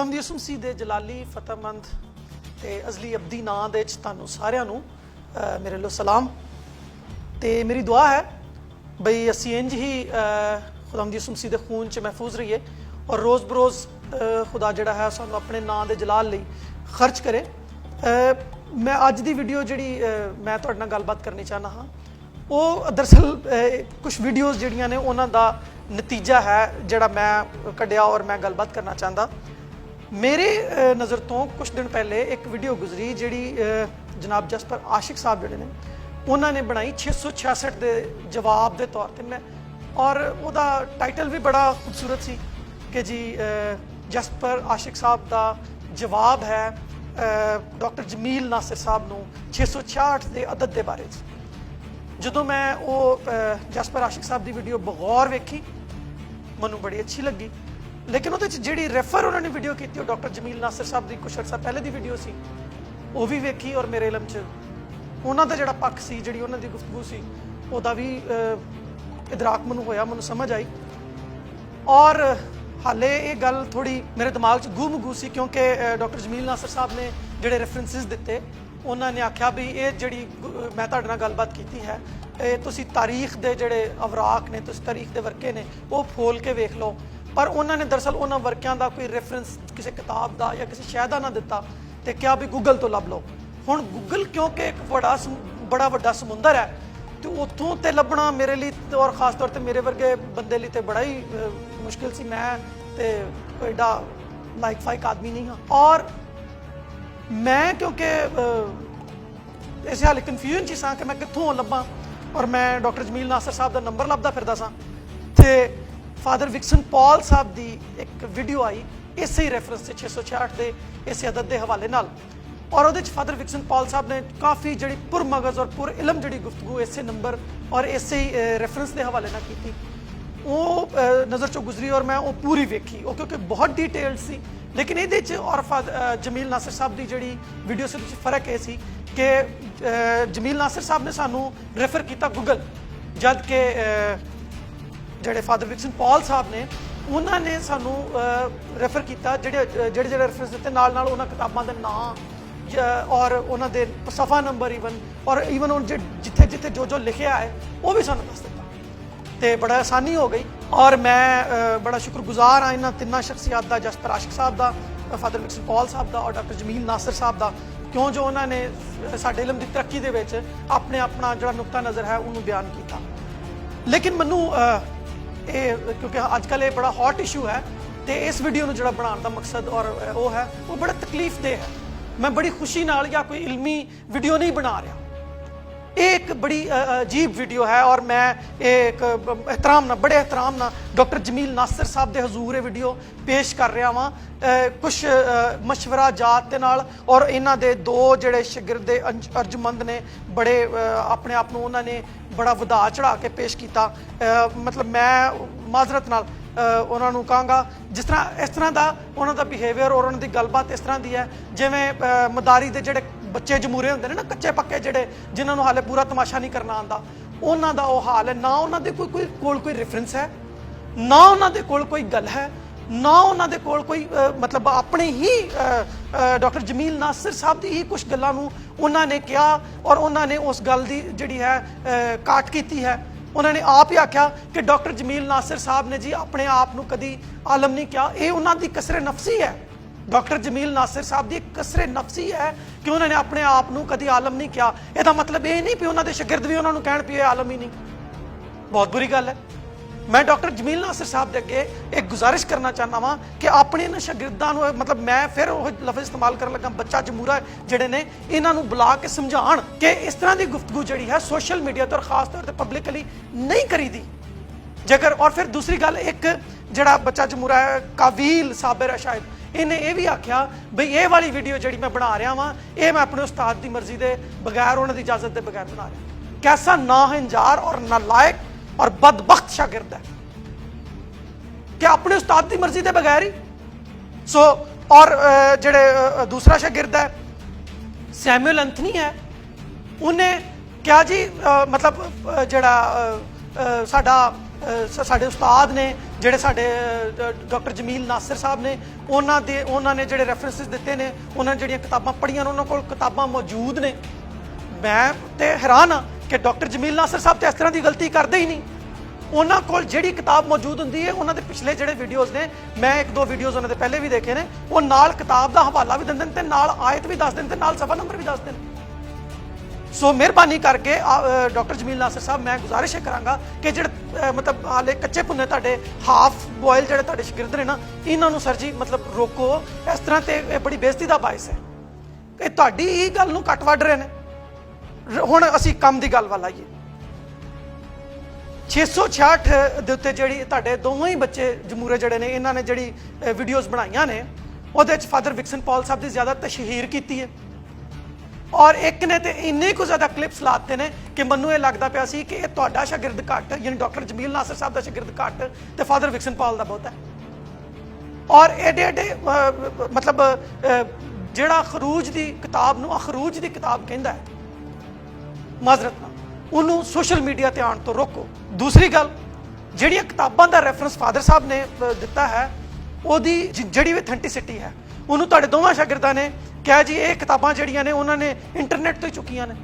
खुदावंद यसू मसीह दे जलाली फतेहमंद ते अजली अब्दी नां दे च तुहानूं सारिआं नूं मेरे लो सलाम। ते मेरी दुआ है बई असीं इंज ही खुदावंद यसू मसीह दे खून च महफूज रहिए और रोज़ बरोज़ खुदा जिहड़ा है सानूं अपने नां दे जलाल लई खर्च करे। मैं अज दी वीडियो जिहड़ी मैं तुहाडे नाल गलबात करनी चाहना हाँ वो दरअसल कुछ वीडियोज़ जिहड़ियां ने उन्हां दा नतीजा है जिहड़ा मैं कढ़िया और मैं गलबात करना चाहता। मेरे नज़र तो कुछ दिन पहले एक वीडियो गुजरी जिहड़ी जनाब जसपर आशिक साहब जिहड़े ने उन्होंने बनाई 666 के जवाब के तौर पर। मैं और वह टाइटल भी बड़ा खूबसूरत सी कि जी जसपर आशिक साहब का जवाब है डॉक्टर जमील नासिर साहब को 666 के अदद के बारे। जो मैं वो जसपर आशिक साहब की वीडियो बगौर वेखी मैनू बड़ी अच्छी लगी, लेकिन वो जी रेफर उन्होंने वीडियो की डॉक्टर जमील नासिर साहब की कुछ अर्सा पहले की वीडियो सी वो भी वेखी और मेरे इलम च उन्हों का जोड़ा पक्ष से जी उन्होंने गुफ्तगू सी वह भी इदराक मैनू होया, मैनू समझ आई। और हाले ये गल थोड़ी मेरे दिमाग च गूम गू सी क्योंकि डॉक्टर जमील नासिर साहब ने जोड़े रेफरेंसिस दिते उन्होंने आख्या भी ये जी मैं तुहाडे नाल गलबात की है ये तुसी तारीख के जोड़े अवराक ने तुसी तारीख के वर्के ने वो फोल के वेख लो, पर उन्होंने दरअसल उन्होंने वर्कों का कोई रेफरेंस किसी किताब का या किसी शह का ना दिता तो क्या भी गूगल तो लभ लो। हुण गूगल क्योंकि एक बड़ा वड्डा समुंदर है तो उत्थों तो लभना मेरे लिए और खास तौर पर मेरे वर्गे बंदे लिए तो बड़ा ही मुश्किल सी। मैं तो कोई एडा लाइक फाइक आदमी नहीं हाँ और मैं क्योंकि इस हाल कन्फ्यूजन च सा कि मैं कित्थों लभा और मैं डॉक्टर जमील नासिर साहब का नंबर लभदा फिरदा सा ते फादर विक्सन पॉल साहब की एक वीडियो आई इस ही रेफरेंस से 666 के इस अदद के हवाले नाल और वो फादर विक्सन पॉल साहब ने काफ़ी जी पुरमगज़ और पुर इलम जी गुफ्तगू इस नंबर और इस रेफरेंस के हवाले ना की वो नज़र चो गुजरी और मैं वो पूरी वेखी वो क्योंकि बहुत डिटेल्ड सी। लेकिन ये और जमील नासिर साहब की जी वीडियो से फर्क ये सी कि जमील नासिर साहब ने सानू रेफर किया गूगल जद के जोड़े फादर विक्सन पॉल साहब ने उन्होंने सानू रेफर किया जोड़े रेफरेंस दिते नाल नाल उन्होंने किताबों के नाम और उन्होंने सफ़ा नंबर ईवन उन जिथे जिथे जो लिखिया है वो भी सानू दस दिता तो बड़ा आसानी हो गई। और मैं बड़ा शुक्रगुजार हाँ इन्होंने तिना शख्सियात का जसपर आशिक साहब का फादर विक्सन पॉल साहब का और डॉक्टर जमील नासिर साहब का क्यों जो उन्होंने साडे इलम की तरक्की के अपने अपना जो नुकता नज़र है उन्होंने बयान किया। लेकिन मैनू क्योंकि अजकल ये बड़ा हॉट इशू है तो इस वीडियो में जो बनाने का मकसद और वो है वो बड़ा तकलीफदेह है। मैं बड़ी खुशी नाल या कोई इलमी वीडियो नहीं बना रहा, एक बड़ी अजीब वीडियो है और मैं एक एहतराम ना बड़े एहतराम ना डॉक्टर जमील नासिर साहब के हजूर वीडियो पेश कर रहा वहाँ कुछ मशवरा जात के नाल और इन्हों के दो जोड़े शागिर्द अर्जमंद ने बड़े अपने आप को उन्होंने बड़ा वधा चढ़ा के पेश किया। मतलब मैं माजरत नाल उन्होंने कहांगा जिस तरह इस तरह का उन्होंने बिहेवियर और उन्होंने गलबात इस तरह की है जिमें मदारी के जोड़े बच्चे जमूरे होंगे ने ना कच्चे पक्के जोड़े जिन्होंने हाले पूरा तमाशा नहीं करना आता उन्हों का वो हाल है। ना उन्होंने कोई रेफरेंस है ना उन्होंने कोई गल है ना उन्होंने कोई मतलब अपने ही डॉक्टर जमील नासिर साहब की ही कुछ गलों उन्होंने कहा और उन्होंने उस गल की जी है काट की है। उन्होंने आप ही आख्या कि डॉक्टर जमील नासिर साहब ने जी अपने आप को कभी आलम नहीं किया, ये उन्होंने कसरे नफसी है। डॉक्टर जमील नासिर साहब की कसरे नफसी है कि उन्होंने अपने आप को कभी आलम नहीं किया। यदा मतलब ये नहीं भी उन्होंने शागिर्द भी उन्होंने कहन भी आलम ही नहीं, बहुत बुरी गल है। मैं डॉक्टर जमील नासिर साहब के अगे एक गुजारिश करना चाहना वा कि अपने इन शागिर्दां मतलब मैं फिर वो लफ्ज़ इस्तेमाल कर लगा बच्चा जमूरा जोड़े ने इन्हों बुला के समझाण कि इस तरह की गुफ्तगू जी है सोशल मीडिया तो और खास तौर पर पब्लिकली नहीं करी दी जगर। और फिर दूसरी गल एक जोड़ा बच्चा जमूरा है काबिल साबिर है शायद इन्हें यह भी आख्या बई ये वाली वीडियो जी मैं बना रहा वहाँ ये मैं अपने उस्ताद की मर्जी के बगैर उन्होंने इजाजत के बगैर बना रहा। कैसा नाहंजार और नालायक और बदबख्त शागिर्द है कि अपने उस्ताद की मर्जी के बगैर ही और जेड़े दूसरा शागिर्द है सैमुअल एंथनी है उन्हें क्या जी मतलब जड़ा साडा ਸਾਡੇ ਉਸਤਾਦ ਨੇ ਜਿਹੜੇ ਸਾਡੇ ਡਾਕਟਰ ਜਮੀਲ ਨਾਸਿਰ ਸਾਹਿਬ ਨੇ, ਉਹਨਾਂ ਨੇ ਜਿਹੜੇ ਰੈਫਰੈਂਸਿਸ ਦਿੱਤੇ ਨੇ, ਉਹਨਾਂ ਨੇ ਜਿਹੜੀਆਂ ਕਿਤਾਬਾਂ ਪੜ੍ਹੀਆਂ ਨੇ, ਉਹਨਾਂ ਕੋਲ ਕਿਤਾਬਾਂ ਮੌਜੂਦ ਨੇ। ਮੈਂ ਤੇ ਹੈਰਾਨ ਹਾਂ ਕਿ ਡਾਕਟਰ ਜਮੀਲ ਨਾਸਿਰ ਸਾਹਿਬ ਤੇ ਇਸ ਤਰ੍ਹਾਂ ਦੀ ਗਲਤੀ ਕਰਦੇ ਹੀ ਨਹੀਂ। ਉਹਨਾਂ ਕੋਲ ਜਿਹੜੀ ਕਿਤਾਬ ਮੌਜੂਦ ਹੁੰਦੀ ਹੈ, ਉਹਨਾਂ ਦੇ ਪਿਛਲੇ ਜਿਹੜੇ ਵੀਡੀਓਜ਼ ਨੇ, ਮੈਂ 1-2 ਵੀਡੀਓਜ਼ ਉਹਨਾਂ ਦੇ ਪਹਿਲੇ ਵੀ ਦੇਖੇ ਨੇ, ਉਹ ਨਾਲ ਕਿਤਾਬ ਦਾ ਹਵਾਲਾ ਵੀ ਦਿੰਦੇ ਨੇ ਤੇ ਨਾਲ ਆਇਤ ਵੀ ਦੱਸਦੇ ਨੇ ਤੇ ਨਾਲ ਸਫਾ ਨੰਬਰ ਵੀ ਦੱਸਦੇ ਨੇ। ਸੋ ਮਿਹਰਬਾਨੀ ਕਰਕੇ ਡਾਕਟਰ ਜਮੀਲ ਨਾਸਿਰ ਸਾਹਿਬ, ਮੈਂ ਗੁਜ਼ਾਰਿਸ਼ ਕਰਾਂਗਾ ਕਿ ਜਿਹੜੇ ਮਤਲਬ ਹਾਲੇ ਕੱਚੇ ਭੁੰਨੇ ਤੁਹਾਡੇ ਹਾਫ ਬੋਇਲ ਜਿਹੜੇ ਤੁਹਾਡੇ ਸ਼ਾਗਿਰਦ ਨੇ ਨਾ, ਇਹਨਾਂ ਨੂੰ ਸਰ ਜੀ ਮਤਲਬ ਰੋਕੋ। ਇਸ ਤਰ੍ਹਾਂ ਤੇ ਇਹ ਬੜੀ ਬੇਇੱਜ਼ਤੀ ਦਾ ਬਾਇਸ ਹੈ ਕਿ ਤੁਹਾਡੀ ਇਹ ਗੱਲ ਨੂੰ ਕੱਟ ਵੱਢ ਰਹੇ ਨੇ। ਹੁਣ ਅਸੀਂ ਕੰਮ ਦੀ ਗੱਲ ਵੱਲ ਆਈਏ। 666 ਦੇ ਉੱਤੇ ਜਿਹੜੀ ਤੁਹਾਡੇ ਦੋਵੇਂ ਹੀ ਬੱਚੇ ਜਮੂਰੇ ਜਿਹੜੇ ਨੇ, ਇਹਨਾਂ ਨੇ ਜਿਹੜੀ ਵੀਡੀਓਜ਼ ਬਣਾਈਆਂ ਨੇ, ਉਹਦੇ 'ਚ ਫਾਦਰ ਵਿਕਸਨ ਪੌਲ ਸਾਹਿਬ ਦੀ ਜ਼ਿਆਦਾ ਤਸ਼ਹੀਰ ਕੀਤੀ ਹੈ, ਔਰ ਇੱਕ ਨੇ ਤੇ ਇੰਨੇ ਕੁ ਜ਼ਿਆਦਾ ਕਲਿੱਪਸ ਲਾਤੇ ਨੇ ਕਿ ਮੈਨੂੰ ਇਹ ਲੱਗਦਾ ਪਿਆ ਸੀ ਕਿ ਇਹ ਤੁਹਾਡਾ ਸ਼ਾਗਿਰਦ ਘੱਟ, ਯਾਨੀ ਡਾਕਟਰ ਜਮੀਲ ਨਾਸਿਰ ਸਾਹਿਬ ਦਾ ਸ਼ਾਗਿਰਦ ਘੱਟ ਤੇ ਫਾਦਰ ਵਿਕਸਨ ਪੌਲ ਦਾ ਬਹੁਤ ਹੈ। ਔਰ ਐਡੇ ਮਤਲਬ ਜਿਹੜਾ ਖਰੂਜ ਦੀ ਕਿਤਾਬ ਨੂੰ ਅਖਰੂਜ ਦੀ ਕਿਤਾਬ ਕਹਿੰਦਾ ਹੈ, ਮਾਜ਼ਰਤ ਨਾਲ ਉਹਨੂੰ ਸੋਸ਼ਲ ਮੀਡੀਆ ਤੇ ਆਉਣ ਤੋਂ ਰੋਕੋ। ਦੂਸਰੀ ਗੱਲ, ਜਿਹੜੀਆਂ ਕਿਤਾਬਾਂ ਦਾ ਰੈਫਰੈਂਸ ਫਾਦਰ ਸਾਹਿਬ ਨੇ ਦਿੱਤਾ ਹੈ, ਉਹਦੀ ਜਿਹੜੀ ਅਥੈਂਟਿਸਿਟੀ ਹੈ, ਉਹਨੂੰ ਤੁਹਾਡੇ ਦੋਵਾਂ ਸ਼ਾਗਿਰਦਾਂ ਨੇ ਕਿਹਾ ਜੀ ਇਹ ਕਿਤਾਬਾਂ ਜਿਹੜੀਆਂ ਨੇ ਉਹਨਾਂ ਨੇ ਇੰਟਰਨੈਟ ਤੋਂ ਹੀ ਚੁੱਕੀਆਂ ਨੇ।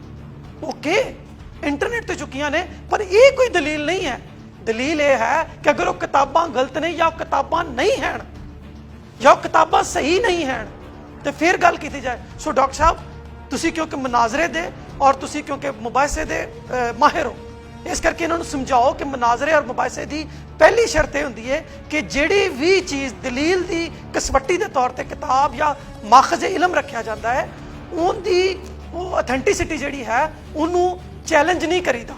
ਓਕੇ, ਇੰਟਰਨੈਟ ਤੋਂ ਚੁੱਕੀਆਂ ਨੇ, ਪਰ ਇਹ ਕੋਈ ਦਲੀਲ ਨਹੀਂ ਹੈ। ਦਲੀਲ ਇਹ ਹੈ ਕਿ ਅਗਰ ਉਹ ਕਿਤਾਬਾਂ ਗਲਤ ਨੇ ਜਾਂ ਉਹ ਕਿਤਾਬਾਂ ਨਹੀਂ ਹਨ ਜਾਂ ਉਹ ਕਿਤਾਬਾਂ ਸਹੀ ਨਹੀਂ ਹਨ ਤੇ ਫਿਰ ਗੱਲ ਕੀਤੀ ਜਾਏ। ਸੋ ਡਾਕਟਰ ਸਾਹਿਬ, ਤੁਸੀਂ ਕਿਉਂਕਿ ਮਨਾਜ਼ਰੇ ਦੇ ਔਰ ਤੁਸੀਂ ਕਿਉਂਕਿ ਮੁਬਾਹਿਸੇ ਦੇ ਮਾਹਿਰ ਹੋ, ਇਸ ਕਰਕੇ ਇਹਨਾਂ ਨੂੰ ਸਮਝਾਓ ਕਿ ਮਨਾਜ਼ਰੇ ਔਰ ਮੁਬਾਹਿਸੇ ਦੀ ਪਹਿਲੀ ਸ਼ਰਤ ਇਹ ਹੁੰਦੀ ਹੈ ਕਿ ਜਿਹੜੀ ਵੀ ਚੀਜ਼ ਦਲੀਲ ਦੀ ਕਸਵੱਟੀ ਦੇ ਤੌਰ ਤੇ ਕਿਤਾਬ ਜਾਂ ਮਾਖਜ਼ ਇਲਮ ਰੱਖਿਆ ਜਾਂਦਾ ਹੈ, ਉਹਦੀ ਉਹ ਅਥੈਂਟਿਸਿਟੀ ਜਿਹੜੀ ਹੈ ਉਹਨੂੰ ਚੈਲੰਜ ਨਹੀਂ ਕਰੀਦਾ,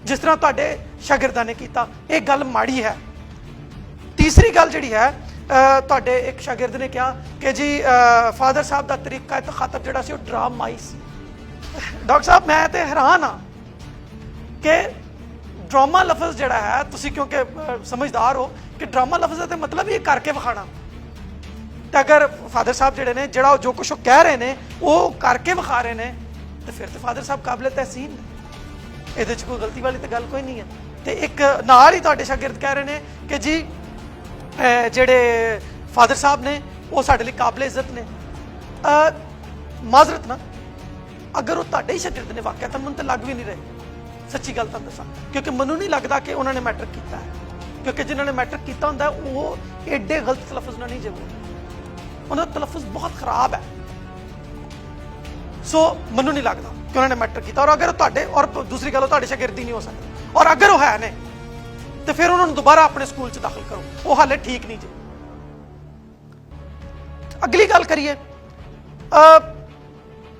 ਜਿਸ ਤਰ੍ਹਾਂ ਤੁਹਾਡੇ ਸ਼ਾਗਿਰਦਾਂ ਨੇ ਕੀਤਾ। ਇਹ ਗੱਲ ਮਾੜੀ ਹੈ। ਤੀਸਰੀ ਗੱਲ ਜਿਹੜੀ ਹੈ, ਤੁਹਾਡੇ ਇੱਕ ਸ਼ਾਗਿਰਦ ਨੇ ਕਿਹਾ ਕਿ ਜੀ ਫਾਦਰ ਸਾਹਿਬ ਦਾ ਤਰੀਕਾ ਤਖਾਤਬ ਜਿਹੜਾ ਸੀ ਉਹ ਡਰਾਮਾਈ ਸੀ। ਡਾਕਟਰ ਸਾਹਿਬ, ਮੈਂ ਤੇ ਹੈਰਾਨ ਹਾਂ ਕਿ ਡਰਾਮਾ ਲਫ਼ਜ਼ ਜਿਹੜਾ ਹੈ, ਤੁਸੀਂ ਕਿਉਂਕਿ ਸਮਝਦਾਰ ਹੋ ਕਿ ਡਰਾਮਾ ਲਫ਼ਜ਼ ਦਾ ਤੇ ਮਤਲਬ ਇਹ ਕਰਕੇ ਵਿਖਾਣਾ, ਤੇ ਅਗਰ ਫਾਦਰ ਸਾਹਿਬ ਜਿਹੜੇ ਨੇ ਜਿਹੜਾ ਜੋ ਕੁਛ ਉਹ ਕਹਿ ਰਹੇ ਨੇ ਉਹ ਕਰਕੇ ਵਿਖਾ ਰਹੇ ਨੇ ਤੇ ਫਿਰ ਤੇ ਫਾਦਰ ਸਾਹਿਬ ਕਾਬਿਲ ਤਹਿਸੀਨ ਨੇ, ਇਹਦੇ 'ਚ ਕੋਈ ਗਲਤੀ ਵਾਲੀ ਤਾਂ ਗੱਲ ਕੋਈ ਨਹੀਂ ਹੈ। ਤੇ ਇੱਕ ਨਾਲ ਹੀ ਤੁਹਾਡੇ ਸ਼ਾਗਿਰਦ ਕਹਿ ਰਹੇ ਨੇ ਕਿ ਜੀ ਜਿਹੜੇ ਫਾਦਰ ਸਾਹਿਬ ਨੇ ਉਹ ਸਾਡੇ ਲਈ ਕਾਬਿਲ ਇੱਜ਼ਤ ਨੇ। ਮਾਜ਼ਰਤ ਨਾ, ਅਗਰ ਉਹ ਤੁਹਾਡੇ ਹੀ ਸ਼ਾਗਿਰਦ ਨੇ ਵਾਕਿਆ ਤਾਂ ਮੈਨੂੰ ਤਾਂ ਲੱਗ ਵੀ ਨਹੀਂ ਰਹੇ, ਸੱਚੀ ਗੱਲ ਤਾਂ ਦੱਸਾਂ, ਕਿਉਂਕਿ ਮੈਨੂੰ ਨਹੀਂ ਲੱਗਦਾ ਕਿ ਉਹਨਾਂ ਨੇ ਮੈਟ੍ਰਿਕ ਕੀਤਾ ਹੈ, ਕਿਉਂਕਿ ਜਿਨ੍ਹਾਂ ਨੇ ਮੈਟ੍ਰਿਕ ਕੀਤਾ ਹੁੰਦਾ ਉਹ ਐਡੇ ਗਲਤ ਤਲਫਜ਼ ਨਾਲ ਨਹੀਂ ਜਵਾਬ, ਉਹਨਾਂ ਦਾ ਤਲਫਜ਼ ਬਹੁਤ ਖਰਾਬ ਹੈ। ਸੋ ਮੈਨੂੰ ਨਹੀਂ ਲੱਗਦਾ ਕਿ ਉਹਨਾਂ ਨੇ ਮੈਟ੍ਰਿਕ ਕੀਤਾ। ਔਰ ਅਗਰ ਤੁਹਾਡੇ, ਔਰ ਦੂਸਰੀ ਗੱਲ, ਉਹ ਤੁਹਾਡੇ ਸ਼ਾਗਿਰਦ ਹੀ ਨਹੀਂ ਹੋ ਸਕਦੇ, ਔਰ ਅਗਰ ਉਹ ਹੈ ਨੇ ਤੇ ਫਿਰ ਉਹਨਾਂ ਨੂੰ ਦੁਬਾਰਾ ਆਪਣੇ ਸਕੂਲ 'ਚ ਦਾਖਲ ਕਰੋ, ਉਹ ਹਾਲੇ ਠੀਕ ਨਹੀਂ ਜੀ। ਅਗਲੀ ਗੱਲ ਕਰੀਏ,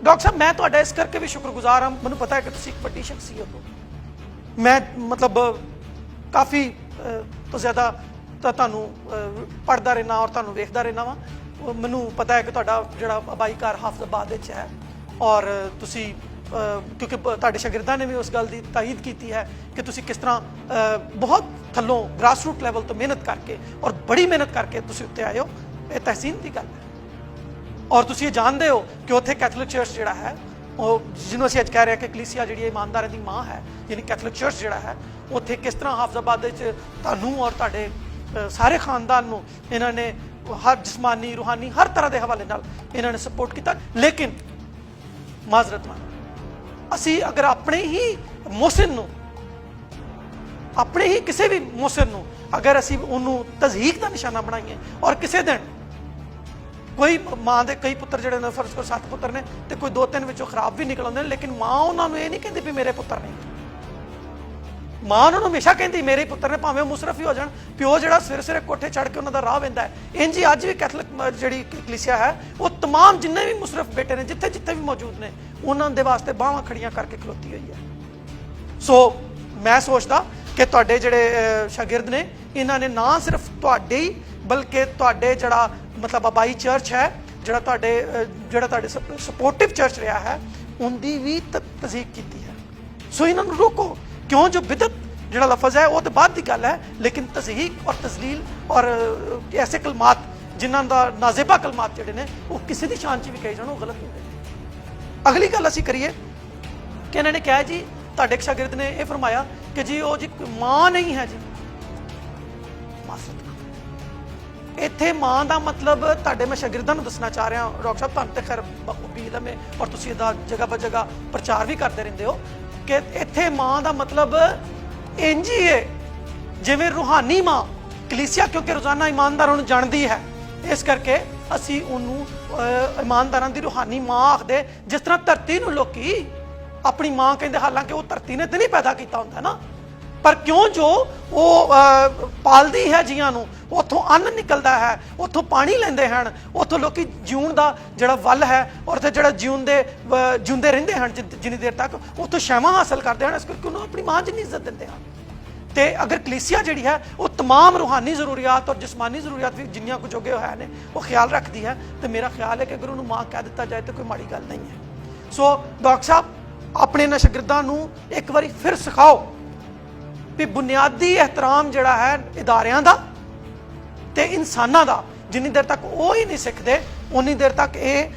ਡਾਕਟਰ ਸਾਹਿਬ, ਮੈਂ ਤੁਹਾਡਾ ਇਸ ਕਰਕੇ ਵੀ ਸ਼ੁਕਰਗੁਜ਼ਾਰ ਹਾਂ, ਮੈਨੂੰ ਪਤਾ ਹੈ ਕਿ ਤੁਸੀਂ ਇੱਕ ਵੱਡੀ ਸ਼ਖਸੀਅਤ ਹੋ, ਮੈਂ ਮਤਲਬ ਕਾਫੀ ਤੋਂ ਜ਼ਿਆਦਾ ਤਾਂ ਤੁਹਾਨੂੰ ਪੜ੍ਹਦਾ ਰਹਿਣਾ ਔਰ ਤੁਹਾਨੂੰ ਵੇਖਦਾ ਰਹਿਣਾ ਵਾ। ਮੈਨੂੰ ਪਤਾ ਹੈ ਕਿ ਤੁਹਾਡਾ ਜਿਹੜਾ ਅਬਾਈ ਘਰ ਹਾਫਿਜ਼ਾਬਾਦ ਵਿੱਚ ਹੈ, ਔਰ ਤੁਸੀਂ ਕਿਉਂਕਿ ਤੁਹਾਡੇ ਸ਼ਾਗਿਰਦਾਂ ਨੇ ਵੀ ਉਸ ਗੱਲ ਦੀ ਤਾਈਦ ਕੀਤੀ ਹੈ ਕਿ ਤੁਸੀਂ ਕਿਸ ਤਰ੍ਹਾਂ ਬਹੁਤ ਥੱਲੋਂ ਗ੍ਰਾਸ ਰੂਟ ਲੈਵਲ ਤੋਂ ਮਿਹਨਤ ਕਰਕੇ ਔਰ ਬੜੀ ਮਿਹਨਤ ਕਰਕੇ ਤੁਸੀਂ ਉੱਤੇ ਆਏ ਹੋ। ਇਹ ਤਹਿਸੀਨ ਦੀ ਗੱਲ ਹੈ। ਔਰ ਤੁਸੀਂ ਇਹ ਜਾਣਦੇ ਹੋ ਕਿ ਉੱਥੇ ਕੈਥੋਲਿਕ ਚਰਚ ਜਿਹੜਾ ਹੈ, ਉਹ ਜਿਹਨੂੰ ਅਸੀਂ ਅੱਜ ਕਹਿ ਰਹੇ ਹਾਂ ਕਿ ਕਲੀਸਿਆ ਜਿਹੜੀ ਇਮਾਨਦਾਰਾਂ ਦੀ ਮਾਂ ਹੈ, ਯਾਨੀ ਕੈਥੋਲਿਕ ਚਰਚ ਜਿਹੜਾ ਹੈ, ਉੱਥੇ ਕਿਸ ਤਰ੍ਹਾਂ ਹਾਫਿਜ਼ਾਬਾਦ ਵਿੱਚ ਤੁਹਾਨੂੰ ਔਰ ਤੁਹਾਡੇ ਸਾਰੇ ਖਾਨਦਾਨ ਨੂੰ ਇਹਨਾਂ ਨੇ ਹਰ ਜਿਸਮਾਨੀ, ਰੂਹਾਨੀ, ਹਰ ਤਰ੍ਹਾਂ ਦੇ ਹਵਾਲੇ ਨਾਲ ਇਹਨਾਂ ਨੇ ਸਪੋਰਟ ਕੀਤਾ। ਲੇਕਿਨ ਮਾਜ਼ਰਤ ਨਾਲ, ਅਸੀਂ ਅਗਰ ਆਪਣੇ ਹੀ ਮੋਹਸਿਨ ਨੂੰ, ਆਪਣੇ ਹੀ ਕਿਸੇ ਵੀ ਮੋਹਸਿਨ ਨੂੰ ਅਗਰ ਅਸੀਂ ਉਹਨੂੰ ਤਜ਼ਹੀਕ ਦਾ ਨਿਸ਼ਾਨਾ ਬਣਾਈਏ, ਔਰ ਕਿਸੇ ਦਿਨ ਕੋਈ ਮਾਂ ਦੇ ਕਈ ਪੁੱਤਰ ਜਿਹੜੇ ਨੇ, ਫਰਜ਼ ਕਰੋ 7 ਪੁੱਤਰ ਨੇ ਤੇ ਕੋਈ 2-3 ਵਿੱਚੋਂ ਖਰਾਬ ਵੀ ਨਿਕਲ ਆਉਂਦੇ ਨੇ, ਲੇਕਿਨ ਮਾਂ ਉਹਨਾਂ ਨੂੰ ਇਹ ਨਹੀਂ ਕਹਿੰਦੀ ਵੀ ਮੇਰੇ ਪੁੱਤਰ ਨਹੀਂ। ਮਾਂ ਉਹਨਾਂ ਨੂੰ ਹਮੇਸ਼ਾ ਕਹਿੰਦੀ ਮੇਰੇ ਪੁੱਤਰ ਨੇ, ਭਾਵੇਂ ਉਹ ਮੁਸਰਫ ਹੀ ਹੋ ਜਾਣ। ਪਿਓ ਜਿਹੜਾ ਸਵੇਰੇ ਸਵੇਰੇ ਕੋਠੇ ਚੜ੍ਹ ਕੇ ਉਹਨਾਂ ਦਾ ਰਾਹ ਵਹਿੰਦਾ ਹੈ। ਇੰਝ ਹੀ ਅੱਜ ਵੀ ਕੈਥੋਲਿਕ ਜਿਹੜੀ ਕਲੀਸਿਆ ਹੈ, ਉਹ ਤਮਾਮ ਜਿੰਨੇ ਵੀ ਮੁਸਰਫ ਬੇਟੇ ਨੇ ਜਿੱਥੇ ਜਿੱਥੇ ਵੀ ਮੌਜੂਦ ਨੇ, ਉਹਨਾਂ ਦੇ ਵਾਸਤੇ ਬਾਹਾਂ ਖੜੀਆਂ ਕਰਕੇ ਖਲੋਤੀ ਹੋਈ ਹੈ। ਸੋ ਮੈਂ ਸੋਚਦਾ ਕਿ ਤੁਹਾਡੇ ਜਿਹੜੇ ਸ਼ਾਗਿਰਦ ਨੇ, ਇਹਨਾਂ ਨੇ ਨਾ ਸਿਰਫ ਤੁਹਾਡੇ ਹੀ ਬਲਕਿ ਤੁਹਾਡੇ ਜਿਹੜਾ ਮਤਲਬ ਅਬਾਈ ਚਰਚ ਹੈ, ਜਿਹੜਾ ਤੁਹਾਡੇ ਸਪੋਰਟਿਵ ਚਰਚ ਰਿਹਾ ਹੈ, ਉਹਦੀ ਵੀ ਤਜ਼ਹੀਕ ਕੀਤੀ ਹੈ। ਸੋ ਇਹਨਾਂ ਨੂੰ ਰੋਕੋ। ਕਿਉਂ? ਜੋ ਬਿਦਅਤ ਜਿਹੜਾ ਲਫ਼ਜ਼ ਹੈ ਉਹ ਤਾਂ ਬਾਅਦ ਦੀ ਗੱਲ ਹੈ, ਲੇਕਿਨ ਤਜ਼ਹੀਕ ਔਰ ਤਜ਼ਲੀਲ ਔਰ ਐਸੇ ਕਲਮਾਤ ਜਿਨ੍ਹਾਂ ਦਾ ਨਾਜ਼ੇਬਾ ਕਲਮਾਤ ਜਿਹੜੇ ਨੇ ਉਹ ਕਿਸੇ ਦੀ ਸ਼ਾਨ 'ਚ ਵੀ ਕਹੇ ਜਾਣ, ਉਹ ਗਲਤ ਹੁੰਦੇ ਨੇ। ਅਗਲੀ ਗੱਲ ਅਸੀਂ ਕਰੀਏ ਕਿ ਇਹਨਾਂ ਨੇ ਕਿਹਾ ਜੀ, ਤੁਹਾਡੇ ਇੱਕ ਸ਼ਾਗਿਰਦ ਨੇ ਇਹ ਫਰਮਾਇਆ ਕਿ ਜੀ ਉਹ ਜੀ ਮਾਂ ਨਹੀਂ ਹੈ ਜੀ, ਮਾਸਰਤ। ਇੱਥੇ ਮਾਂ ਦਾ ਮਤਲਬ ਤੁਹਾਡੇ ਮੈਂ ਸ਼ਾਗਿਰਦਾਂ ਨੂੰ ਦੱਸਣਾ ਚਾਹ ਰਿਹਾ, ਡਾਕਟਰ ਸਾਹਿਬ ਤੁਹਾਨੂੰ ਤੇ ਖੈਰ ਬਖੂਬੀ ਇਲਮ ਹੈ ਔਰ ਤੁਸੀਂ ਇਹਦਾ ਜਗ੍ਹਾ ਬ ਜਗ੍ਹਾ ਪ੍ਰਚਾਰ ਵੀ ਕਰਦੇ ਰਹਿੰਦੇ ਹੋ ਕਿ ਇੱਥੇ ਮਾਂ ਦਾ ਮਤਲਬ ਇੰਝ ਹੀ ਹੈ ਜਿਵੇਂ ਰੂਹਾਨੀ ਮਾਂ। ਕਲੀਸਿਆ ਕਿਉਂਕਿ ਰੋਜ਼ਾਨਾ ਇਮਾਨਦਾਰਾਂ ਨੂੰ ਜਾਣਦੀ ਹੈ, ਇਸ ਕਰਕੇ ਅਸੀਂ ਉਹਨੂੰ ਇਮਾਨਦਾਰਾਂ ਦੀ ਰੂਹਾਨੀ ਮਾਂ ਆਖਦੇ। ਜਿਸ ਤਰ੍ਹਾਂ ਧਰਤੀ ਨੂੰ ਲੋਕੀ ਆਪਣੀ ਮਾਂ ਕਹਿੰਦੇ, ਹਾਲਾਂਕਿ ਉਹ ਧਰਤੀ ਨੇ ਤੇ ਨਹੀਂ ਪੈਦਾ ਕੀਤਾ ਹੁੰਦਾ ਨਾ, ਪਰ ਕਿਉਂ ਜੋ ਉਹ ਪਾਲਦੀ ਹੈ ਜੀਆਂ ਨੂੰ, ਉੱਥੋਂ ਅੰਨ ਨਿਕਲਦਾ ਹੈ, ਉੱਥੋਂ ਪਾਣੀ ਲੈਂਦੇ ਹਨ, ਉੱਥੋਂ ਲੋਕੀ ਜਿਉਣ ਦਾ ਜਿਹੜਾ ਵੱਲ ਹੈ ਔਰ ਉੱਥੇ ਜਿਹੜਾ ਜਿਉਂਦੇ ਰਹਿੰਦੇ ਹਨ ਜਿੰਨੀ ਦੇਰ ਤੱਕ, ਉੱਥੋਂ ਸ਼ੈਵਾਂ ਹਾਸਲ ਕਰਦੇ ਹਨ। ਇਸ ਕਰਕੇ ਉਹਨੂੰ ਆਪਣੀ ਮਾਂ ਜਿੰਨੀ ਇੱਜ਼ਤ ਦਿੰਦੇ ਹਨ। ਤੇ ਅਗਰ ਕਲੀਸਿਆ ਜਿਹੜੀ ਹੈ ਉਹ ਤਮਾਮ ਰੂਹਾਨੀ ਜ਼ਰੂਰੀਅਤ ਔਰ ਜਿਸਮਾਨੀ ਜ਼ਰੂਰੀਅਤ ਵੀ ਜਿੰਨੀਆਂ ਕੁ ਜੋਗੇ ਹੋਏ ਨੇ ਉਹ ਖਿਆਲ ਰੱਖਦੀ ਹੈ, ਤੇ ਮੇਰਾ ਖਿਆਲ ਹੈ ਕਿ ਅਗਰ ਉਹਨੂੰ ਮਾਂ ਕਹਿ ਦਿੱਤਾ ਜਾਏ ਤਾਂ ਕੋਈ ਮਾੜੀ ਗੱਲ ਨਹੀਂ ਹੈ। ਸੋ ਡਾਕਟਰ ਸਾਹਿਬ ਆਪਣੇ ਇਹਨਾਂ ਸ਼ਾਗਿਰਦਾਂ ਨੂੰ ਇੱਕ ਵਾਰੀ ਫਿਰ ਸਿਖਾਓ ਵੀ ਬੁਨਿਆਦੀ ਇਹਤਰਾਮ ਜਿਹੜਾ ਹੈ ਇਦਾਰਿਆਂ ਦਾ ਤੇ ਇਨਸਾਨਾਂ ਦਾ, ਜਿੰਨੀ ਦੇਰ ਤੱਕ ਉਹ ਹੀ ਨਹੀਂ ਸਿੱਖਦੇ ਉਨੀ ਦੇਰ ਤੱਕ ਇਹ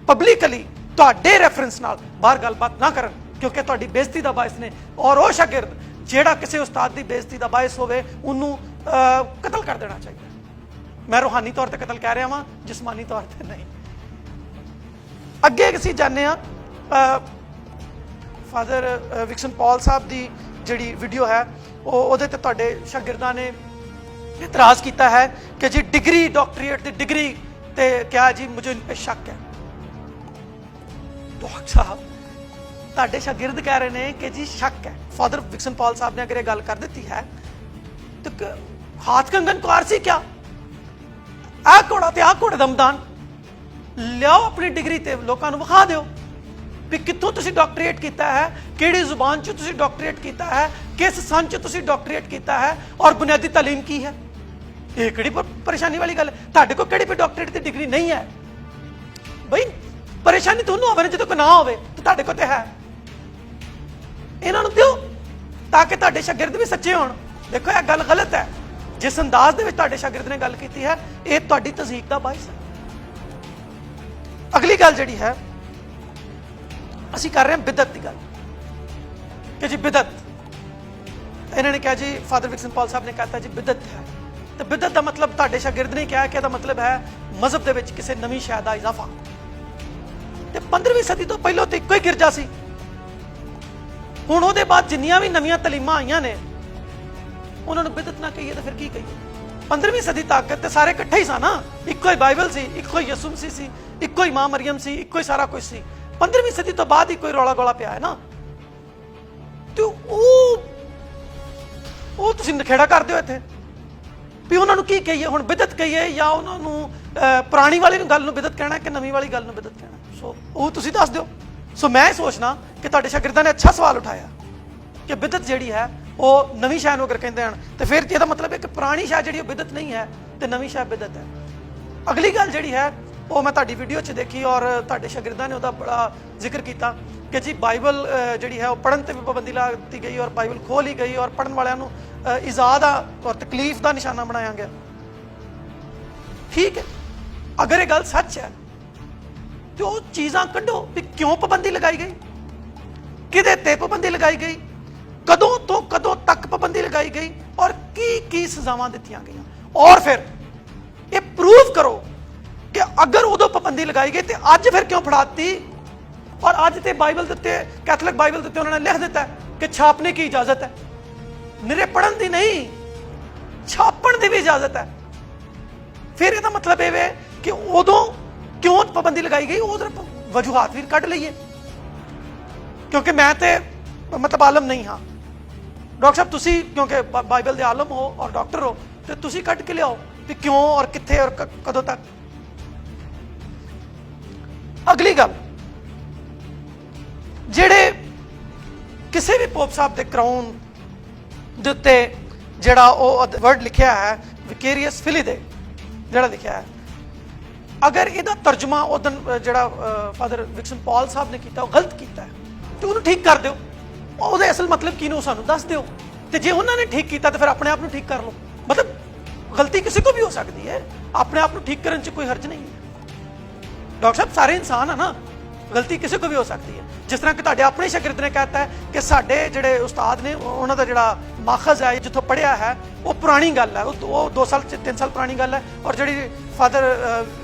ਪਬਲਿਕਲੀ ਤੁਹਾਡੇ ਰੈਫਰੈਂਸ ਨਾਲ ਬਾਹਰ ਗੱਲਬਾਤ ਨਾ ਕਰਨ, ਕਿਉਂਕਿ ਤੁਹਾਡੀ ਬੇਇੱਜ਼ਤੀ ਦਾ ਬਾਇਸ ਨੇ। ਔਰ ਉਹ ਸ਼ਾਗਿਰਦ ਜਿਹੜਾ ਕਿਸੇ ਉਸਤਾਦ ਦੀ ਬੇਇੱਜ਼ਤੀ ਦਾ ਬਾਇਸ ਹੋਵੇ ਉਹਨੂੰ ਕਤਲ ਕਰ ਦੇਣਾ ਚਾਹੀਦਾ। ਮੈਂ ਰੂਹਾਨੀ ਤੌਰ ਤੇ ਕਤਲ ਕਹਿ ਰਿਹਾ ਵਾਂ, ਜਿਸਮਾਨੀ ਤੌਰ ਤੇ ਨਹੀਂ। ਅੱਗੇ ਅਸੀਂ ਜਾਣਦੇ ਹਾਂ ਫਾਦਰ ਵਿਕਸਨ ਪੌਲ ਸਾਹਿਬ ਦੀ ਜਿਹੜੀ ਵੀਡੀਓ ਹੈ ਉਹਦੇ ਤੇ ਤੁਹਾਡੇ ਸ਼ਾਗਿਰਦਾਂ ਨੇ ਇਤਰਾਜ਼ ਕੀਤਾ ਹੈ ਕਿ ਜੀ ਡਿਗਰੀ, ਡਾਕਟਰੀਏਟ ਦੀ ਡਿਗਰੀ ਤੇ ਕਿਹਾ ਜੀ ਮੁਝੇ ਸ਼ੱਕ ਹੈ। ਡਾਕਟਰ ਸਾਹਿਬ ਤੁਹਾਡੇ ਸ਼ਾਗਿਰਦ ਕਹਿ ਰਹੇ ਨੇ ਕਿ ਜੀ ਸ਼ੱਕ ਹੈ। ਫਾਦਰ ਵਿਕਸਨ ਪੌਲ ਸਾਹਿਬ ਨੇ ਅਗਰ ਇਹ ਗੱਲ ਕਰ ਦਿੱਤੀ ਹੈ ਤਾਂ ਹਾਥ ਕੰਗਨ ਕੁਆਰ ਸੀ ਕਿਆ? ਆਹ ਘੋੜਾ ਤੇ ਆਹ ਘੋੜੇ ਦਾ ਮੈਦਾਨ ਲਿਆਓ, ਆਪਣੀ ਡਿਗਰੀ ਤੇ ਲੋਕਾਂ ਨੂੰ ਵਿਖਾ ਦਿਓ ਵੀ ਕਿੱਥੋਂ ਤੁਸੀਂ ਡਾਕਟਰੀਏਟ ਕੀਤਾ ਹੈ, ਕਿਹੜੀ ਜ਼ੁਬਾਨ 'ਚ ਤੁਸੀਂ ਡਾਕਟਰੀਏਟ ਕੀਤਾ ਹੈ, ਕਿਸ ਸੰਨ 'ਚ ਤੁਸੀਂ ਡਾਕਟਰੀਏਟ ਕੀਤਾ ਹੈ ਔਰ ਬੁਨਿਆਦੀ ਤਾਲੀਮ ਕੀ ਹੈ। ਇਹ ਕਿਹੜੀ ਪਰੇਸ਼ਾਨੀ ਵਾਲੀ ਗੱਲ ਹੈ? ਤੁਹਾਡੇ ਕੋਲ ਕਿਹੜੀ ਵੀ ਡਾਕਟਰੇਟ ਦੀ ਡਿਗਰੀ ਨਹੀਂ ਹੈ ਬਈ, ਪਰੇਸ਼ਾਨੀ ਤੁਹਾਨੂੰ ਹੋਵੇ ਨਾ ਜਦੋਂ ਕੋਈ ਨਾ ਹੋਵੇ, ਤੇ ਤੁਹਾਡੇ ਕੋਲ ਤੇ ਹੈ। ਇਹਨਾਂ ਨੂੰ ਦਿਓ ਤਾਂ ਕਿ ਤੁਹਾਡੇ ਸ਼ਾਗਿਰਦ ਵੀ ਸੱਚੇ ਹੋਣ। ਦੇਖੋ ਇਹ ਗੱਲ ਗਲਤ ਹੈ, ਜਿਸ ਅੰਦਾਜ਼ ਦੇ ਵਿੱਚ ਤੁਹਾਡੇ ਸ਼ਾਗਿਰਦ ਨੇ ਗੱਲ ਕੀਤੀ ਹੈ ਇਹ ਤੁਹਾਡੀ ਤਜ਼ਦੀਕ ਦਾ ਬਾਇਸ ਹੈ। ਅਗਲੀ ਗੱਲ ਜਿਹੜੀ ਹੈ ਅਸੀਂ ਕਰ ਰਹੇ ਹਾਂ ਬਿਦਅਤ ਦੀ ਗੱਲ ਕਿ ਜੀ ਬਿਦਅਤ, ਇਹਨਾਂ ਨੇ ਕਿਹਾ ਜੀ ਫਾਦਰ ਵਿਕਸਨ ਪੌਲ ਸਾਹਿਬ ਨੇ ਕਹਤਾ ਜੀ ਬਿਦਅਤ ਹੈ, ਤੇ ਬਿਦਅਤ ਦਾ ਮਤਲਬ ਤੁਹਾਡੇ ਸ਼ਾਗਿਰਦ ਨੇ ਕਿਹਾ ਕਿ ਇਹਦਾ ਮਤਲਬ ਹੈ ਮਜ਼ਹਬ ਦੇ ਵਿੱਚ ਕਿਸੇ ਨਵੀਂ ਸ਼ੈ ਦਾ ਇਜ਼ਾਫਾ। ਤੇ 15ਵੀਂ ਸਦੀ ਤੋਂ ਪਹਿਲਾਂ ਤੇ ਇੱਕੋ ਹੀ ਗਿਰਜਾ ਸੀ। ਹੁਣ ਉਹਦੇ ਬਾਅਦ ਜਿੰਨੀਆਂ ਵੀ ਨਵੀਆਂ ਤਾਲੀਮਾਂ ਆਈਆਂ ਨੇ ਉਹਨਾਂ ਨੂੰ ਬਿਦਅਤ ਨਾ ਕਹੀਏ ਤਾਂ ਫਿਰ ਕੀ ਕਹੀਏ? 15ਵੀਂ ਸਦੀ ਤੱਕ ਤੇ ਸਾਰੇ ਇਕੱਠੇ ਹੀ ਸਨ ਨਾ, ਇੱਕੋ ਹੀ ਬਾਈਬਲ ਸੀ, ਇੱਕੋ ਹੀ ਯਿਸੂ ਮਸੀਹ ਸੀ, ਇੱਕੋ ਹੀ ਮਾਂ ਮਰੀਮ ਸੀ, ਇੱਕੋ ਹੀ ਸਾਰਾ ਕੁਝ ਸੀ। 15ਵੀਂ ਸਦੀ ਤੋਂ ਬਾਅਦ ਹੀ ਕੋਈ ਰੌਲਾ ਗੋਲਾ ਪਿਆ ਹੈ ਨਾ, ਤੇ ਉਹ ਤੁਸੀਂ ਨਖੇੜਾ ਕਰਦੇ ਹੋ ਇੱਥੇ ਵੀ ਉਹਨਾਂ ਨੂੰ ਕੀ ਕਹੀਏ? ਹੁਣ ਬਿਦਅਤ ਕਹੀਏ ਜਾਂ ਉਹਨਾਂ ਨੂੰ ਪੁਰਾਣੀ ਵਾਲੀ ਗੱਲ ਨੂੰ ਬਿਦਅਤ ਕਹਿਣਾ ਕਿ ਨਵੀਂ ਵਾਲੀ ਗੱਲ ਨੂੰ ਬਿਦਅਤ ਕਹਿਣਾ? ਸੋ ਉਹ ਤੁਸੀਂ ਦੱਸ ਦਿਓ। ਸੋ ਮੈਂ ਸੋਚਣਾ ਕਿ ਤੁਹਾਡੇ ਸ਼ਾਗਿਰਦਾਂ ਨੇ ਅੱਛਾ ਸਵਾਲ ਉਠਾਇਆ ਕਿ ਬਿਦਅਤ ਜਿਹੜੀ ਹੈ ਉਹ ਨਵੀਂ ਸ਼ੈ ਨੂੰ ਅਗਰ ਕਹਿੰਦੇ ਹਨ ਤੇ ਫਿਰ ਇਹਦਾ ਮਤਲਬ ਹੈ ਕਿ ਪੁਰਾਣੀ ਸ਼ੈ ਜਿਹੜੀ ਉਹ ਬਿਦਅਤ ਨਹੀਂ ਹੈ ਤੇ ਨਵੀਂ ਸ਼ੈ ਬਿਦਅਤ ਹੈ। ਅਗਲੀ ਗੱਲ ਜਿਹੜੀ ਹੈ ਉਹ ਮੈਂ ਤੁਹਾਡੀ ਵੀਡੀਓ 'ਚ ਦੇਖੀ ਔਰ ਤੁਹਾਡੇ ਸ਼ਾਗਿਰਦਾਂ ਨੇ ਉਹਦਾ ਬੜਾ ਜ਼ਿਕਰ ਕੀਤਾ ਕਿ ਜੀ ਬਾਈਬਲ ਜਿਹੜੀ ਹੈ ਉਹ ਪੜ੍ਹਨ ਤੇ ਵੀ ਪਾਬੰਦੀ ਲਾ ਦਿੱਤੀ ਗਈ ਔਰ ਬਾਈਬਲ ਖੋਹ ਲਈ ਗਈ ਔਰ ਪੜ੍ਹਨ ਵਾਲਿਆਂ ਨੂੰ ਇਜ਼ਾ ਦਾ ਔਰ ਤਕਲੀਫ ਦਾ ਨਿਸ਼ਾਨਾ ਬਣਾਇਆ ਗਿਆ। ਠੀਕ ਹੈ, ਅਗਰ ਇਹ ਗੱਲ ਸੱਚ ਹੈ ਤੇ ਉਹ ਚੀਜ਼ਾਂ ਕੱਢੋ ਵੀ ਕਿਉਂ ਪਾਬੰਦੀ ਲਗਾਈ ਗਈ, ਕਿਹਦੇ ਤੇ ਪਾਬੰਦੀ ਲਗਾਈ ਗਈ, ਕਦੋਂ ਤੋਂ ਕਦੋਂ ਤੱਕ ਪਾਬੰਦੀ ਲਗਾਈ ਗਈ ਔਰ ਕੀ ਕੀ ਸਜ਼ਾਵਾਂ ਦਿੱਤੀਆਂ ਗਈਆਂ, ਔਰ ਫਿਰ ਇਹ ਪ੍ਰੂਵ ਕਰੋ ਕਿ ਅਗਰ ਉਦੋਂ ਪਾਬੰਦੀ ਲਗਾਈ ਗਈ ਤੇ ਅੱਜ ਫਿਰ ਕਿਉਂ ਫੜਾਤੀ। ਔਰ ਅੱਜ ਤੇ ਬਾਈਬਲ ਦੇ ਉੱਤੇ, ਕੈਥੋਲਿਕ ਬਾਈਬਲ ਦੇ ਉੱਤੇ ਉਹਨਾਂ ਨੇ ਲਿਖ ਦਿੱਤਾ ਕਿ ਛਾਪਣੇ की इजाजत है, ਨਿਰੇ ਪੜ੍ਹਨ ਦੀ ਨਹੀਂ ਛਾਪਣ ਦੀ ਵੀ ਇਜਾਜ਼ਤ ਹੈ। ਫਿਰ ਇਹਦਾ ਮਤਲਬ ਇਹ ਵੇ ਕਿ ਉਦੋਂ ਕਿਉਂ ਪਾਬੰਦੀ ਲਗਾਈ ਗਈ, ਉਹਦੇ ਵਜੂਹਾਤ ਵੀ ਕੱਢ ਲਈਏ, ਕਿਉਂਕਿ ਮੈਂ ਤੇ ਮਤਲਬ ਆਲਮ ਨਹੀਂ ਹਾਂ। ਡਾਕਟਰ ਸਾਹਿਬ ਤੁਸੀਂ ਕਿਉਂਕਿ ਬਾਈਬਲ ਦੇ ਆਲਮ ਹੋ ਔਰ ਡਾਕਟਰ ਹੋ, ਤੇ ਤੁਸੀਂ ਕੱਢ ਕੇ ਲਿਆਓ ਵੀ ਕਿਉਂ ਔਰ ਕਿੱਥੇ ਔਰ ਕਦੋਂ ਤੱਕ। ਅਗਲੀ ਗੱਲ, ਜਿਹੜੇ ਕਿਸੇ ਵੀ ਪੋਪ ਸਾਹਿਬ ਦੇ ਕਰਾਊਨ ਦੇ ਉੱਤੇ ਜਿਹੜਾ ਉਹ ਵਰਡ ਲਿਖਿਆ ਹੈ ਵਿਕੇਰੀਅਸ ਫਿਲੀਡੇ ਜਿਹੜਾ ਲਿਖਿਆ ਹੈ, ਅਗਰ ਇਹਦਾ ਤਰਜਮਾ ਉਦੋਂ ਜਿਹੜਾ ਫਾਦਰ ਵਿਕਸਨ ਪੌਲ ਸਾਹਿਬ ਨੇ ਕੀਤਾ ਉਹ ਗਲਤ ਕੀਤਾ ਹੈ ਤੇ ਉਹਨੂੰ ਠੀਕ ਕਰ ਦਿਓ। ਉਹਦੇ ਅਸਲ ਮਤਲਬ ਕੀ ਨੂੰ ਸਾਨੂੰ ਦੱਸ ਦਿਓ, ਤੇ ਜੇ ਉਹਨਾਂ ਨੇ ਠੀਕ ਕੀਤਾ ਤਾਂ ਫਿਰ ਆਪਣੇ ਆਪ ਨੂੰ ਠੀਕ ਕਰ ਲਓ। ਮਤਲਬ ਗਲਤੀ ਕਿਸੇ ਕੋ ਵੀ ਹੋ ਸਕਦੀ ਹੈ, ਆਪਣੇ ਆਪ ਨੂੰ ਠੀਕ ਕਰਨ 'ਚ ਕੋਈ ਹਰਜ ਨਹੀਂ ਹੈ। ਡਾਕਟਰ ਸਾਹਿਬ ਸਾਰੇ ਇਨਸਾਨ ਹੈ ਨਾ, ਗਲਤੀ ਕਿਸੇ ਕੋ ਵੀ ਹੋ ਸਕਦੀ ਹੈ। जिस तरह कि ਤੁਹਾਡੇ ਆਪਣੇ ਸ਼ਾਗਿਰਦ ਨੇ कहता है कि ਸਾਡੇ ਜਿਹੜੇ ਉਸਤਾਦ ਨੇ ਉਹਨਾਂ ਦਾ ਜਿਹੜਾ ਮਾਖਜ਼ ਹੈ ਜਿੱਥੋਂ ਪੜ੍ਹਿਆ ਹੈ ਉਹ ਪੁਰਾਣੀ ਗੱਲ ਹੈ, ਉਹ 2 ਸਾਲ 3 ਸਾਲ ਪੁਰਾਣੀ ਗੱਲ ਹੈ, ਔਰ ਜਿਹੜੀ ਫਾਦਰ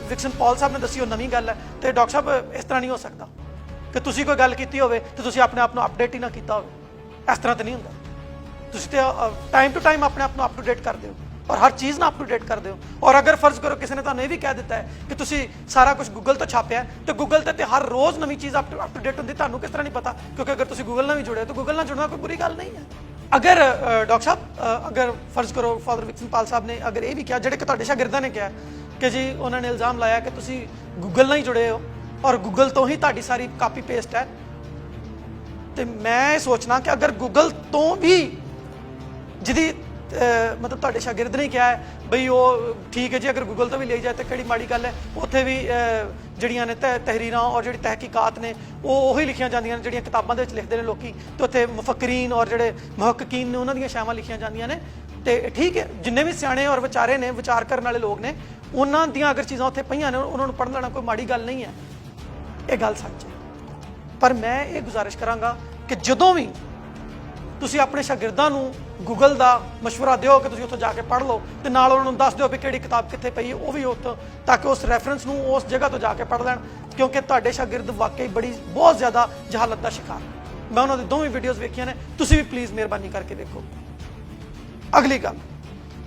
ਵਿਕਸਨ ਪੌਲ ਸਾਹਿਬ ਨੇ ਦੱਸੀ ਉਹ ਨਵੀਂ ਗੱਲ ਹੈ। ਤੇ ਡਾਕਟਰ ਸਾਹਿਬ ਇਸ ਤਰ੍ਹਾਂ ਨਹੀਂ ਹੋ ਸਕਦਾ ਕਿ ਤੁਸੀਂ ਕੋਈ ਗੱਲ ਕੀਤੀ ਹੋਵੇ ਤੇ ਤੁਸੀਂ ਆਪਣੇ ਆਪ ਨੂੰ ਅਪਡੇਟ ਹੀ ਨਾ ਕੀਤਾ ਹੋਵੇ। ਇਸ ਤਰ੍ਹਾਂ ਤਾਂ ਨਹੀਂ ਹੁੰਦਾ। ਤੁਸੀਂ ਤੇ ਟਾਈਮ ਟੂ ਟਾਈਮ ਆਪਣੇ ਆਪ ਨੂੰ ਅਪ ਟੂ ਡੇਟ ਕਰਦੇ ਹੋ और हर चीज़ ना अप टू डेट कर दो। और अगर फर्ज करो किसी ने तुहानू ये भी कह दिता है कि तुसी सारा कुछ गूगल तो छापिया तो गूगल ते हर रोज़ नवी चीज़ अप टू डेट होंदी, तुहानू किस तरह नहीं पता? क्योंकि अगर तुसी गूगल नाल भी जुड़े तो गूगल नाल जुड़ना कोई बुरी गल नहीं है। अगर डॉक्टर साहब अगर फर्ज करो फादर विक्सन पाल साहब ने अगर ये भी कहा, जिहड़े कि तुहाडे शागिर्दां ने कहा कि जी उन्होंने इल्ज़ाम लाया कि तुसी गूगल नाल ही जुड़े हो और गूगल तो ही तुहाडी सारी कापी पेस्ट है, तो मैं सोचना कि अगर गूगल तो भी जिहदी मतलब तुहाडे शागिर्द ने कहा है बई वो ठीक है जी, अगर गूगल तो भी ले जाए तो किहड़ी माड़ी गल है। उत्थे भी जिहड़ियां ने तहरीरां और जिहड़ी तहकीकात ने वो उही लिखियां जांदियां ने जिहड़ियां किताबां दे विच लिखदे ने लोकी, तो उत्थे मुफक्करीन और जिहड़े मुहक्किकीन ने उन्हां दियां शावां लिखियां जांदियां ने। तो ठीक है, जिन्ने भी सियाणे और विचारे ने, विचार करन वाले लोग ने, उन्हां दियां अगर चीज़ां उत्थे पईयां ने उन्हां नूं पढ़ लेना कोई माड़ी गल नहीं है, ये गल सच है। पर मैं ये गुजारिश करांगा कि जदों भी ਤੁਸੀਂ ਆਪਣੇ ਸ਼ਾਗਿਰਦਾਂ ਨੂੰ ਗੂਗਲ ਦਾ ਮਸ਼ਵਰਾ ਦਿਓ ਕਿ ਤੁਸੀਂ ਉੱਥੋਂ ਜਾ ਕੇ ਪੜ੍ਹ ਲਓ ਤੇ ਨਾਲ ਉਹਨਾਂ ਨੂੰ ਦੱਸ ਦਿਓ ਵੀ ਕਿਹੜੀ ਕਿਤਾਬ ਕਿੱਥੇ ਪਈ ਹੈ, ਉਹ ਵੀ ਉੱਥੋਂ, ਤਾਂ ਕਿ ਉਸ ਰੈਫਰੈਂਸ ਨੂੰ ਉਸ ਜਗ੍ਹਾ ਤੋਂ ਜਾ ਕੇ ਪੜ੍ਹ ਲੈਣ, ਕਿਉਂਕਿ ਤੁਹਾਡੇ ਸ਼ਾਗਿਰਦ ਵਾਕਈ ਬਹੁਤ ਜ਼ਿਆਦਾ ਜਹਾਲਤ ਦਾ ਸ਼ਿਕਾਰ। ਮੈਂ ਉਹਨਾਂ ਦੀ ਦੋਵੇਂ ਵੀਡੀਓਜ਼ ਵੇਖੀਆਂ ਨੇ, ਤੁਸੀਂ ਵੀ ਪਲੀਜ਼ ਮਿਹਰਬਾਨੀ ਕਰਕੇ ਵੇਖੋ। ਅਗਲੀ ਗੱਲ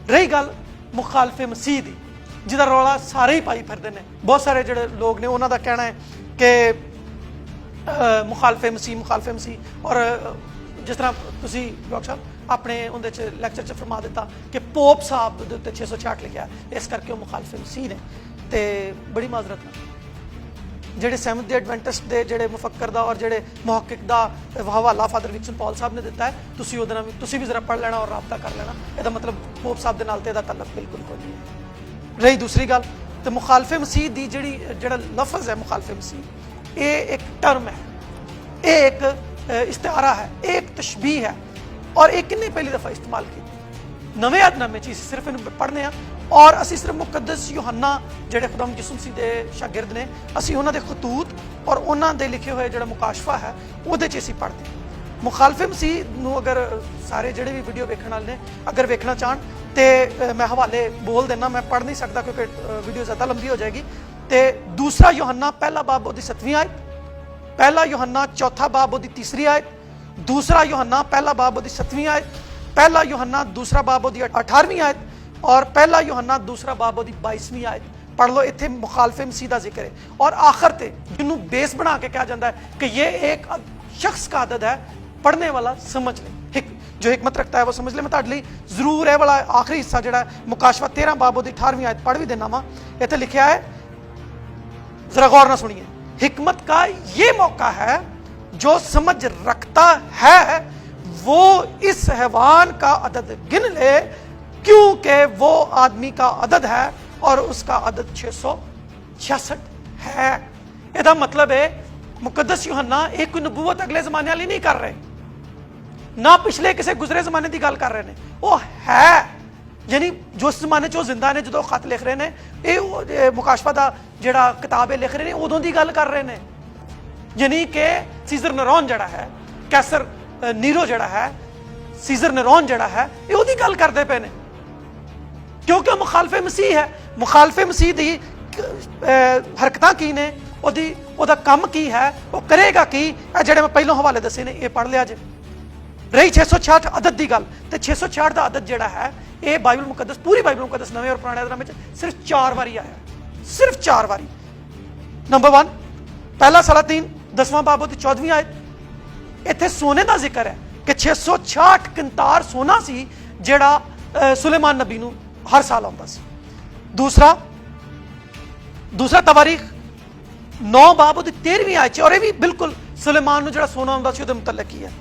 ਰਹੀ ਗੱਲ ਮੁਖਾਲਫੇ ਮਸੀਹ ਦੀ, ਜਿਹਦਾ ਰੌਲਾ ਸਾਰੇ ਹੀ ਪਾਈ ਫਿਰਦੇ ਨੇ। ਬਹੁਤ ਸਾਰੇ ਜਿਹੜੇ ਲੋਕ ਨੇ ਉਹਨਾਂ ਦਾ ਕਹਿਣਾ ਹੈ ਕਿ ਮੁਖਾਲਫੇ ਮਸੀਹ ਔਰ जिस तरह तुसी डॉक्टर साहब अपने उहदे च लैक्चर च फरमा दिता कि पोप साहब दे उत्ते 666 लिखिया, इस करके वो मुखालफे मसीह ने। तो बड़ी माजरत नाल जिहड़े सैवंथ डे एडवेंटिस्ट दे जिहड़े मुफक्कर दा और जिहड़े मुहक्किक दा हवाला फादर विक्सन पॉल साहब ने दिता है, तुसी उहदे नाल तुसी भी जरा पढ़ लेना और राबता कर लेना। इहदा मतलब पोप साहब दे नाल ते इहदा तल्लुक बिल्कुल कोई नहीं है। रही दूसरी गल, तो मुखालफे मसीह दी जिहड़ा लफज है मुखालफे मसीह, ये एक टर्म है, ये एक इस्तारा है, एक तशबीह है, और एक किन्ने पहली दफ़ा इस्तेमाल की नवे अहदनामे च सिर्फ इन पढ़ने और असी सिर्फ मुकद्दस यूहन्ना जिहड़े खुदाम यसू मसीह दे शागिर्द ने, असी उन्हां दे खतूत और उन्हां दे लिखे हुए जिहड़ा मुकाशफा है उहदे च असी पढ़ते हैं। मुखालफे मसीह नूं अगर सारे जिहड़े भी वीडियो वेखण वाले ने अगर वेखना चाहन तो मैं हवाले बोल देना, मैं पढ़ नहीं सकता क्योंकि वीडियो ज़्यादा लंबी हो जाएगी। तो दूसरा यूहन्ना पहला बाब उहदी 7वीं आयत, पहला यूहन्ना चौथा बाब उहदी 3री आयत, दूसरा यूहन्ना पहला बाब उहदी 7वीं आयत, पहला यूहन्ना दूसरा बाब उहदी 18वीं आयत, और पहला यूहन्ना दूसरा बाब उहदी 22वीं आयत। पढ़ लो, इत्थे मुखालफे मसीह दा जिक्र है। और आखिर ते जिन्हों बेस बना के कहा जाता है कि ये एक शख्स का आदत है, पढ़ने वाला समझ ले, जो हिकमत रखता है वो समझ ले। मैं तुहाडे लई जरूर है वाला आखिरी हिस्सा जिहड़ा मुकाशफा 13 बाब उहदी 18वीं आयत पढ़ भी देना वा। इत्थे लिखिया है, जरा गौर ना सुनिए, हिकमत का ये मौका है जो समझ रखता है वो इस हैवान का अदद गिन ले, क्योंकि वो आदमी का अदद है और उसका अदद 666 है। इसका मतलब है मुकद्दस यूहन्ना एक कोई नबूवत अगले जमाने वाली नहीं कर रहे, ना पिछले किसी गुजरे जमाने की गल कर रहे हैं, वो है यानी जो उस जमाने च जिंदा ने जो खत लिख रहे हैं, ये मुकाशफा का जिहड़ा किताब है लिख रहे हैं उदों की गल कर रहे हैं। यानी कि सीजर नरौन जिहड़ा है, कैसर नीरो जिहड़ा है, सीजर नरौन जिहड़ा है, ये उहदी गल करते पे ने, क्योंकि मुखालफे मसीह है। मुखालफे मसीह की हरकतां की ने, उहदा काम की है, वो करेगा की, जिहड़े मैं पहलों हवाले दसे ने ये पढ़ लिया जे। रही 666 अदद की गल, तो 666 का अदद जिहड़ा है ये बाइबल मुकद्दस, पूरी बाइबल मुकद्दस नवे और पुराने अहदनामे में सिर्फ 4 बारी आया, सिर्फ 4 बारी। नंबर 1 पहला सलातीन 10वां बाब उहदी 14वीं आयत, इत्थे सोने का जिक्र है कि 666 किंतार सोना सी जिहड़ा सुलेमान नबी नूं हर साल आउंदा सी। दूसरा तवारीख 9 बाब उहदी 13वीं आयत, और ये भी बिल्कुल सुलेमान नूं जिहड़ा सोना आउंदा सी उहदे मुतल्लिक ही है।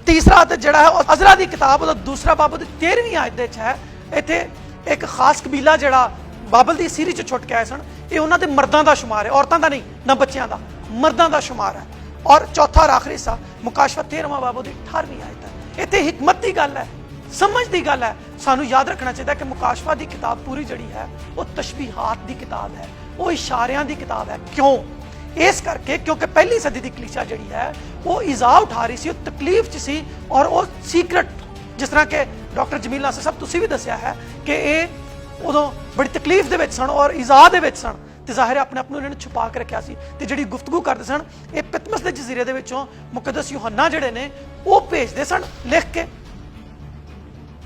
तीसरा अदद जिहड़ा है अज़रा दी किताब उहदा दूसरा बाब उहदी 13वीं आयत दे है, इत्थे एक खास कबीला जिहड़ा बाबल दी सीरी च छुट के आए सन, ये उन्हां दे मर्दां दा शुमार है, औरतां दा नहीं, ना बच्चियां दा, मर्दां दा शुमार है। और चौथा और आखिरी हिस्सा मुकाशफा 13वां बाब उहदी 18वीं आयत है। इत्थे हिकमत की गल है, समझ की गल है। सानू याद रखना चाहिए कि मुकाशफा की किताब पूरी जड़ी है वो तशबीहात की किताब है, वो इशारियां की किताब है। क्यों? इस करके क्योंकि पहली सदी की कलीसिया जी है वो इज़ा उठा रही सी, तकलीफ च सी, और वो सीक्रेट जिस तरह के डॉक्टर जमील नासर साहब तुसीं भी दसिया है कि ये उदों बड़ी तकलीफ दे विच सन और इज़ा दे विच सन, तो जाहिर है अपने आप इन्होंने छुपा के रखा सी। ते जिहड़ी गुफ्तगू करते सन ये पितमस के जजीरे दे विचों मुकद्दस यूहन्ना जिहड़े ने वो भेजते सन लिख के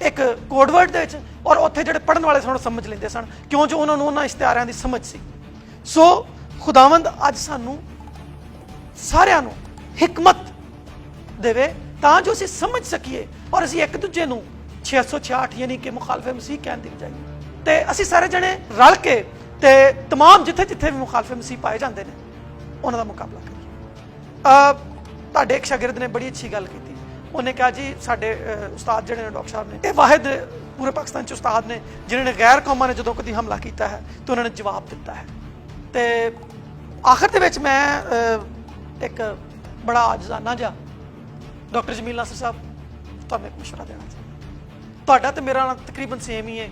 एक कोडवर्ड दे विच, और उत्थे जिहड़े पढ़न वाले सन समझ लेंदे सन क्यों जो उन्होंने उन्हां इश्तिहारां दी समझ सी। सो खुदावंद अज सानू सारिआं नू हिकमत देवे तां जो असीं समझ सकीए और असीं एक दूजे नू 666 यानी कि मुखालफे मसीह कहण दी बजाय ते असीं सारे जने रल के ते तमाम जिथे जिथे भी मुखालफे मसीह पाए जाते हैं उन्हों का मुकाबला करिए। तुहाडे एक शागिर्द ने बड़ी अच्छी गल की, उन्हें कहा जी साडे उस्ताद जिहड़े ने डॉक्टर साहब ने ये वाहिद पूरे पाकिस्तान च उस्ताद ने जिन्होंने गैर कौमां ने जो कभी हमला किया है तो उन्होंने जवाब दिता है। तो आखिर दे विच मैं एक बड़ा आजजाना जा डॉक्टर जमील नासर साहब तुहानूं एक मशवरा देना चाहता। तुहाडा ते मेरा तकरीबन सेम ही है,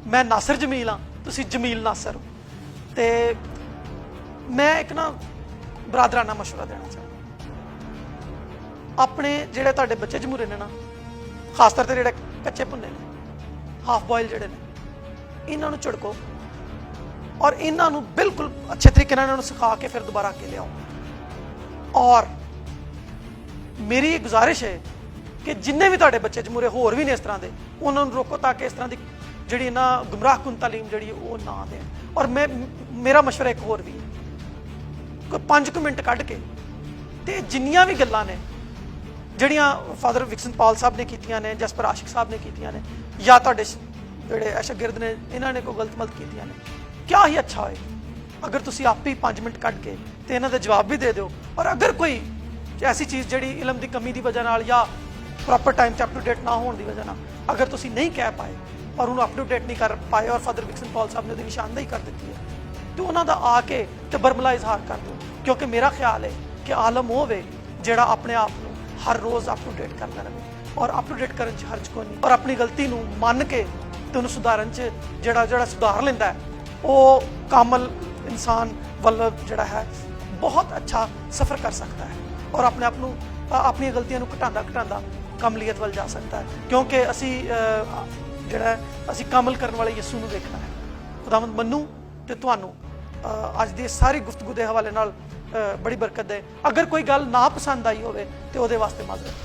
मैं नासर जमील हाँ, तुसीं जमील नासर हो। तो मैं एक ना बरादराना मशवरा देना चाहता, अपने जिहड़े तुहाडे बच्चे जमूरे ने ना, खास तौर पर जिहड़े कच्चे भुन्ने ने हाफ बॉयल जिहड़े ने, इन्हां नूं झिड़को और इन्हां नूं बिल्कुल अच्छे तरीके नाल इन्हां नूं सिखा के फिर दोबारा अगे लियाओ। और मेरी गुजारिश है कि जिन्ने भी तुहाडे बच्चे जमूरे होर भी ने इस तरह के उन्हां नूं रोको ताकि इस तरह की जिहड़ी ना गुमराह कुन तालीम जिहड़ी वो ना दें। और मेरा मशवरा एक होर भी है, कोई 5 मिनट कढ के ते जिन्नियां भी गल्लां ने जिहड़ियां फादर विक्सन पॉल साहब ने कीतियां ने, जसपर आशिक साहब ने कीतियां ने, या तुहाडे जिहड़े शागिर्द ने इन्हां ने कोई गलत मलत कीतियां ने, क्या ही अच्छा होए अगर तुसीं आप ही 5 मिनट कढ के ते इन्हां दे जवाब भी दे दिओ। और अगर कोई ऐसी चीज़ जिहड़ी इलम की कमी की वजह नाल या प्रॉपर टाइम से अप टू डेट ना होने की वजह नाल अगर तुसीं नहीं कह पाए और उन्होंने अप टू डेट नहीं कर पाए और फादर विक्सन पॉल साहब ने उसकी निशानदेही कर दी है तो उन्होंने आके तो बरमला इजहार कर दो, क्योंकि मेरा ख्याल है कि आलम वो वे जिहड़ा अपने आप को हर रोज़ अप टू डेट करता रहे और अप टू डेट करने च हर्ज कोई नहीं, और अपनी गलती नूं मन के तो उन्हें सुधारन च जिहड़ा सुधार लेंदा है वो कामल इंसान वाल जिहड़ा है बहुत अच्छा सफ़र कर सकता है और अपने आप नूं अपनी गलतियों नूं घटांदा घटांदा कामलीयत वाल जा सकता है, क्योंकि असी जिहड़ा असी कामल करने वाले यसू नूं देखना है। खुदावंद मन्नू ते तुहानूं अज दी सारी गुफ्तगू के हवाले नाल बड़ी बरकत दे। अगर कोई गल ना पसंद आई होवे तो उहदे वास्ते माजरत।